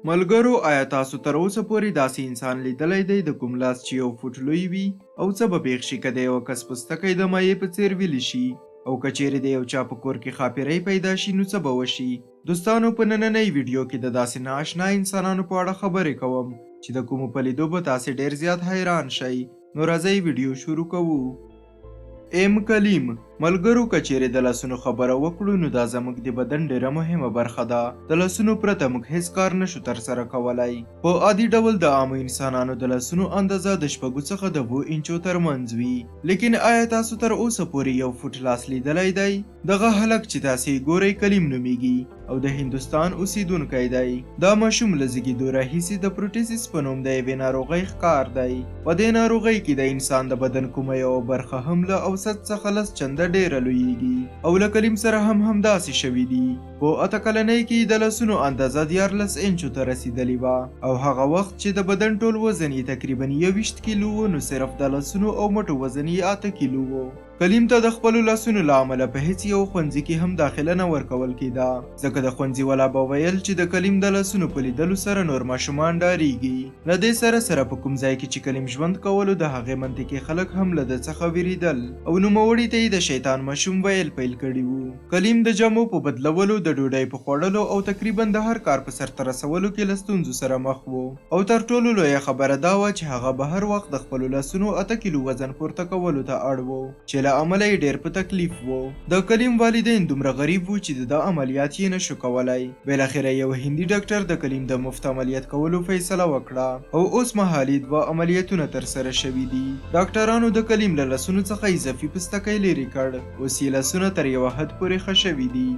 ملګرو، آیا تاسو تر اوسه پورې داسې انسان لیدلی دی د کوم لاس چې 1 فوټ لوی وي او څه به پېښ شي که د یوه کس پوستکی د مایع په څېر ویلې شي او که چیرې د یو چا په کور کې ښاپېرۍ پیدا شي نو څه به وشي؟ دوستانو، په نننۍ ویډیو کې د داسې نااشنا انسانانو په اړه خبرې کوم چې د کومو په لیدو به تاسې ډېر زیات حیران شئ. نو راځئ ویډیو شروع کوو. کلیم ملګرو، که چیرې د لاسونو خبره وکړو نو دا زموږ د بدن ډیره مهمه برخه ده. د لاسونو پرته موږ هیڅ کار نشو ترسره کولی. په عادي ډول د عامو انسانانو د لاسونو اندازه د 6 څخه د 2 انچو ترمنځ وي. لیکن آیا تاسو تر اوسه پورې 1 فوټ لاس لیدلی دی؟ دغه هلک چې تاسې ګورئ کلیم نومیږي او د هندوستان اوسیدونکی دی. دا ماشوم له زیږېدو راهیسې د پروټیسس په نوم د یوې ناروغۍ ښکار دی. په دې ناروغۍ کې د انسان د بدن کومه یوه برخه هم له اوسط څخه 10 چنده ډیره لویږي او له کلیم سره هم همداسې شوي دي. په 8 کلنۍ کې د لاسونو اندازه 14 انچو ته رسیدلې وه او هغه وخت چې د بدن ټول وزن یې تقریبا 21 کیلو و نو صرف د لاسونو او مټو وزن یې 8 کیلو و. کلیم ته د خپلو لاسونو له امله په هیڅ یو ښوونځي کې هم داخله نه ورکول کېده، ځکه د ښوونځي والا به ویل چې د کلیم د لاسونو په لیدلو سره نور ماشومان ډارېږي. له دې سره په کوم ځای کې چې کلیم ژوند کولو د هغې منطقې خلک هم له ده څخه ویرېدل او نوموړي ته یې د شیطان ماشوم ویل پیل کړي وو. کلیم د جامو په بدلولو، د ډوډۍ په خوړلو او تقریبا د هر کار په سرته رسولو کې له ستونزو سره مخ و او تر ټولو لویه خبره دا وه چې هغه به هر وخت د خپلو لاسونو 8 کیلو وزن پورته کولو ته اړ و چې له عمله یې ډېر په تکلیف وو. د کلیم والدین دومره غریب وو چې د عملیات یې نشو کولای. بالاخره یو هندي ډاکټر د کلیم د مفت عملیات کولو فیصله وکړه او اوس مهال 2 عملیاتونه ترسره شوي دي. ډاکټرانو د کلیم له لاسونو څخه اضافي پوستکی لرې کړ. اوس یې لاسونه تر یوه حد پورې ښه شوي دي.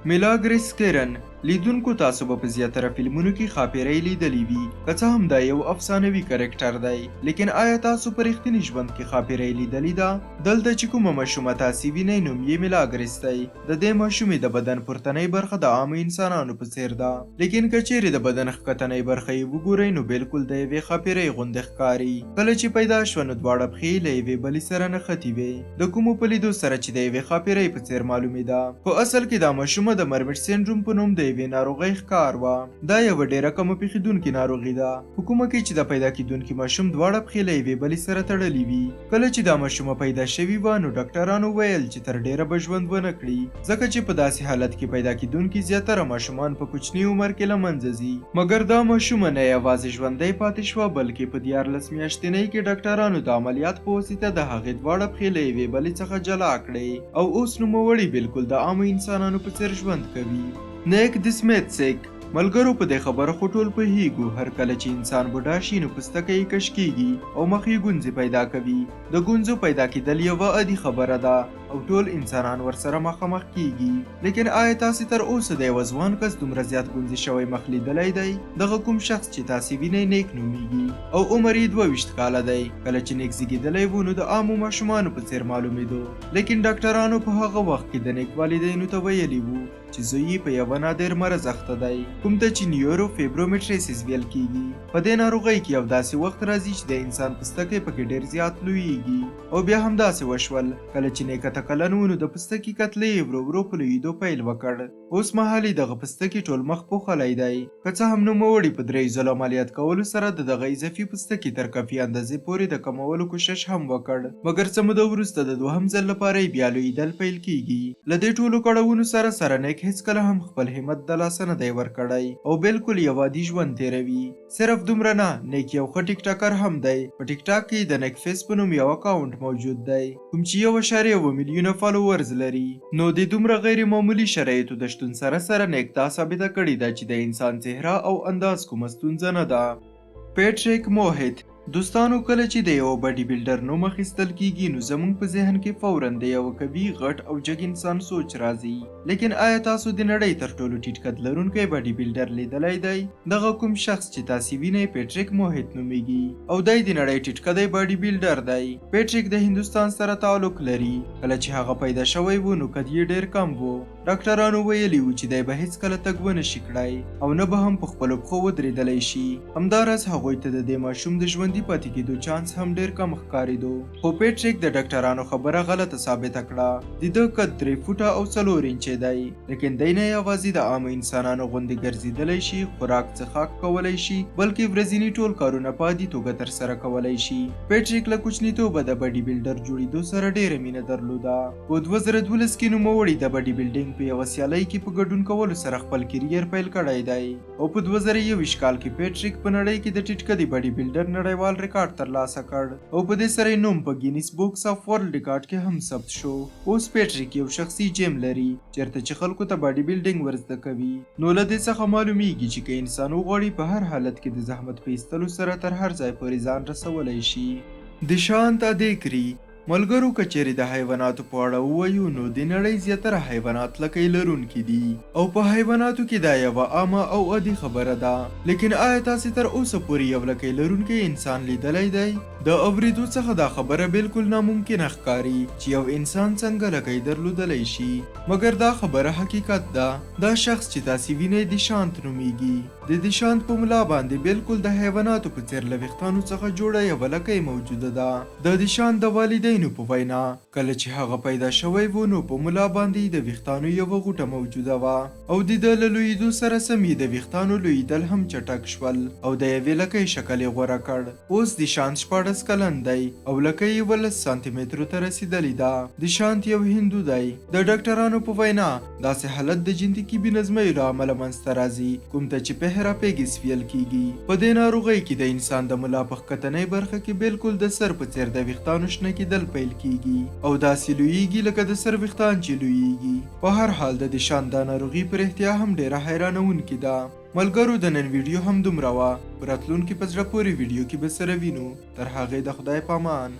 میلاګریس کیرن لیدونکو، تاسو به په زیاتره فلمونو کې ښاپېرۍ لیدلې وي، که څه هم دا یو افسانوي کرکټر دی. لیکن آیا تاسو په رښتیني ژوند کې ښاپېرۍ لیدلې ده؟ دلته چې کومه ماشومه تاسې وینئ نوم یې میلاګریس دی. د دې ماشومې د بدن پورتنۍ برخه د عامو انسانانو په څېر ده، لیکن که چیرې د بدن ښکتنۍ برخه یې وګورئ نو بالکل د یوې ښاپېرۍ غوندې ښکاري. کله چې پیدا شوه نو دواړه پښې له یوې بلې سره نښتې وې، د کومو په لیدو سره چې د یوې ښاپېرۍ په څېر معلومېده. په اصل کې دا ماشومه د مرمټ سینډروم په نوم د یوې ناروغۍ ښکار وه. دا یوه ډېره کمه پېښېدونکې ناروغي ده، په کومه کې چې د پیدا کېدونکي ماشوم دواړه پښې له یوې بلې سره تړلې وي. کله چې دا ماشومه پیدا شوې وه نو ډاکټرانو ویل چې تر ډېره به ژوند ونه کړي، ځکه چې په داسې حالت کې پیدا کېدونکي زیاتره ماشومان په کوچني عمر کې له منځه ځي. مګر دا ماشومه نه یوازې ژوندۍ پاتې شوه بلکې په 14 میاشتنۍ کې ډاکټرانو د عملیات په واسطه د هغې دواړه پښې له یوې بلې څخه جلا کړې او اوس نوموړی بالکل د عامو انسانانو په څېر ژوند کوي. نیک د سمیتسک ملګرو، په دې خبره خو ټول پوهیږو، هر کله چې انسان بوډا شي نو پوستکی یې کش کیږي او مخ یې ګونځې پیدا کوي. د ګونځو پیدا کېدل یوه عادي خبره ده او ټول انسانان ورسره مخامخ کیږي. لیکن آیا تاسې تر اوسه د یوه ځوان کس دومره زیات ګونځې شوی مخ لیدلی دی؟ دغه کوم شخص چې تاسې وینئ نیک نومیږي او عمر یې 22 کاله دی. کله چې نیک زیږېدلی و نو د عامو ماشومانو په څېر معلومېدو، لیکن ډاکټرانو په هغه وخت کې د نیک والدینو ته ویلي وو چې زوی یې په یوه نادر مرض اخته دی، کوم ته چې نیورو فیبرومیټریسس ویل کیږي. په دې ناروغۍ کې یو داسې وخت راځي چې د انسان پوستکی پکې ډېر زیات لویږي او بیا هم داسې وشول. کله چې نیک 8 کلن و نو د پوستکي کتلې یې ورو ورو په لویېدو پیل وکړ. اوس مهال یې دغه پوستکي ټول مخ پوښلی دی. که څه هم نوموړي په 3 ځلو عملیات کولو سره د دغه اضافي پوستکي تر کافي اندازې پورې د کمولو کوشش هم وکړ، مګر څه موده وروسته د 2م ځل لپاره یې بیا لویېدل پیل کیږي. له دې ټولو کړاوونو سره نیک هیڅکله هم خپل همت د لاسه نه دی ورکړی او بالکل یو عادي ژوند تیروي. صرف دومره نه، نیک یو ښه ټیک ټاکر هم دی. په ټیک ټاک کې د نیک فیس په نوم یو اکاونټ موجود دی کوم چې 1.7 میلیونه فالوورز لري. نو د دومره غیر معمولي شرایطو د شتون سره نیک دا ثابته کړې ده چې د انسان چهره او انداز کومه ستونزه نه ده. پیټریک موهیت دوستانو، کله چې د یو باډي بلډر نوم اخیستل کیږي نو زموږ په ذهن کې فوراً د یو قوي، غټ او جګ انسان سوچ راځي. لیکن آیا تاسو د نړۍ تر ټولو ټیټ قد لرونکی باډي بلډر لیدلی دی؟ دغه کوم شخص چې تاسې وینئ پیټریک موهیت نومیږي او دی د نړۍ ټیټ قدی باډي بلډر دی. پیټریک د هندوستان سره تعلق لري. کله چې هغه پیدا شوی و نو قد یې ډېر کم و ډاکټرانو ویلي وو چې دی به هیڅکله تګ ونه شي کړای او نه به هم په خپلو پښو ودرېدلی شي. همداراز هغوی ته د دې ماشوم د ژوندي پاتې کېدو چانس هم ډېر کم ښکارېدو. خو پیټریک د ډاکټرانو خبره غلطه ثابته کړه. د ده قد 3 فوټه او 4 انچه دی، لیکن دی نه یوازې د عامو انسانانو غوندې ګرځېدلی شي، خوراک څښاک کولی شي، بلکې ورځني ټول کارونه په عادي توګه ترسره کولی شي. پیټریک له کوچنیتوبه د بډي بلډر جوړېدو سره ډېره مینه درلوده. په 2012 کې نوموړي د بډي بلډینګ په یوه سیالۍ کې په ګډون کولو سره خپل کیریر پیل کړی دی او په 2021 کال کې پیټریک په نړۍ کې د ټیټ بډي بلډر نړیوال ریکارډ ترلاسه کړ او په دې سره یې نوم په ګینیس بوکس اف ورلډ ریکارډ کې هم ثبت شو. اوس پیټریک یو شخصي جیم لري چیرته چې خلکو ته بډي بلډینګ ورزده کوي. نو له دې څخه معلومیږي چې که انسان وغواړي په هر حالت کې د زحمت په ایستلو سره تر هر ځای پورې ځان رسولی شي. دیشانت ادیکري ملګرو که چیرې د حیواناتو په اړه ووایو نو د نړۍ زیاتره حیوانات لکۍ لرونکي دي او په حیواناتو کې دا یوه عامه او عادي خبره ده. لیکن آیا تاسې تر اوسه پورې یو لکۍ لرونکی انسان لیدلی دی؟ د اورېدو څخه دا خبره بالکل ناممکنه ښکاري چې یو انسان څنګه لکۍ درلودلی شي، مګر دا خبره حقیقت ده. دا شخص چې تاسې وینئ دیشانت نومیږي. د دیشانت په ملا باندې بالکل د حیواناتو په څېر له ویښتانو څخه جوړه یوه لکۍ موجوده ده. د دیشانت د والدینو په وینا کله چې هغه پیدا شوی و نو په ملا باندې د ویښتانو یوه غوټه موجوده وه او د ده له لویېدو سره سم یې د ویښتانو لویېدل هم چټک شول او د یوې لکۍ شکل یې غوره کړ. اوس دیشانت 14 کلن دی او لکۍ یې 12 سانتي مترو ته رسېدلې ده. دیشانت یو هندو دی. د ډاکټرانو په وینا داسې حالت د جنتیکي بېنظمیو له امله منځته راځي کوم ته چې پیهراپیګس ویل کیږي. په دې ناروغۍ کې د انسان د ملا په ښکتنۍ برخه کې بالکل د سر په څېر د ویښتانو شنه کېدل پیل کیږي او داسې لویږي لکه د سر ویښتان چې لویږي. په هر حال د دیشانت دا ناروغي پر احتیا هم ډېره حیرانونکې ده. ملګرو د نن ویډیو هم دومره وه. په راتلونکي په زړه پورې ویډیو کې به سره وینو. تر هغې د خدای په امان.